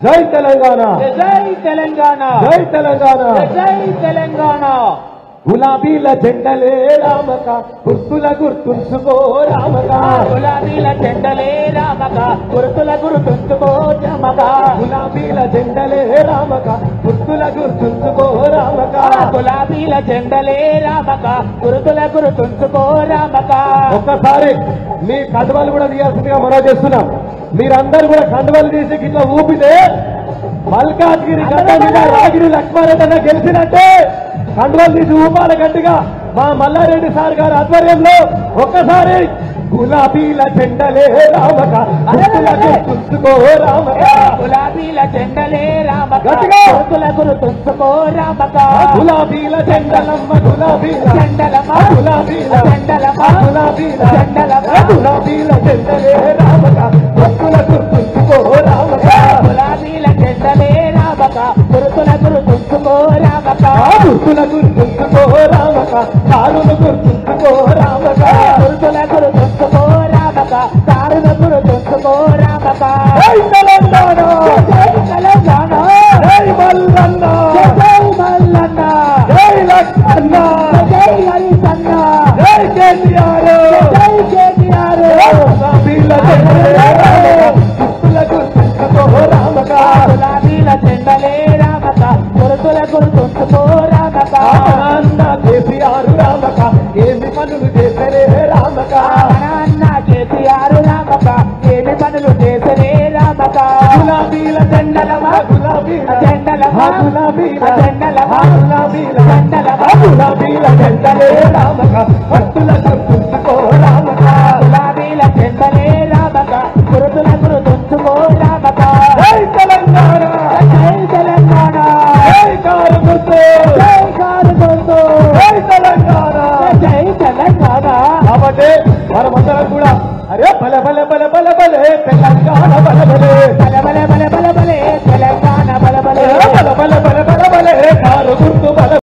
జై తెలంగాణ జై తెలంగాణ జై తెలంగాణ జై తెలంగాణ గులాబీల జెండలే రామక గుర్తుల గుర్తుంచుకో రామక గులాబీల జెండలే రామక గుర్తుల గుర్తుంచుకో రామక గులాబీల జెండలే రామక గుర్తుల గుర్తుంచుకో రామక గులాబీల జెండలే రామక గుర్తుల గుర్తుంచుకో రామక ఒక్కసారి మీ కండువాలు కూడా తీయాల్సిందిగా మనం చేస్తున్నాం. మీరందరూ కూడా కండువాలు తీసి ఇట్లా ఊపితే మల్కాజ్గిరి గడ్డ మీద రాగిరి లక్ష్మారెడ్డి గెలిచినట్టే కండువాలు తీసి ఊపాల గట్టిగా మా మల్లారెడ్డి సార్ గారి ఆధ్వర్యంలో ఒక్కసారి గులాబీల జెండలే రామక గుర్తుల గుర్తుంచుకో రామక గులాబీల జెండలే రామక గట్టిగా. గుర్తుల గుర్తుంచుకో రామక గులాబీల జెండలమ్మ గులాబీల జెండలమ్మ గులాబీల జెండలమ్మ గులాబీల జెండలమ్మ గులాబీల జెండలే రామక గుర్తుల గుర్తుంచుకో రామక గులాబీల జెండలే రామక గుర్తుల గుర్తుంచుకో రామక గుర్తుల గుర్తుంచుకో రామక కారును గుర్తుంచుకో రామక గుర్తుల గుర్తుంచుకో రామక కారుల గుర్తుంచుకో రామక జై తెలంగాణ జై తెలంగాణ జై మల్లన్న జై మల్లన్న జై లక్ష్మణ జై హరిసన్న జై కేసీఆర్ జై కేటీఆర్ గులాబీల జెండలే రామక గుర్తుల గుర్తుంచుకో రామక గులాబీల జెండలే రామక గుర్తుల గుర్తుంచుకో రామక అన్న కేసీఆర్ రామక ఏమి పనులు చేసరే రామక అన్న కేసీఆర్ రామక ఏమి పనులు చేసరే రామక గులాబీల జెండలమ్మ గులాబీల జెండలమ్మ గులాబీల జెండలమ్మ గులాబీల జెండలమ్మ గులాబీల జెండలే రామక భక్తుల గుర్తుంచుకో రామక గులాబీల జెండలే రామక గుర్తుల గుర్తుంచుకో రామక జై తెలంగాణ జై తెలంగాణ జై కారు గుర్తు జై కారు గుర్తు జై తెలంగాణ జై తెలంగాణ కాబట్టి మనమందరం కూడా అరే బల బల బల బల బలే తెలంగాణ బల బలే బల బల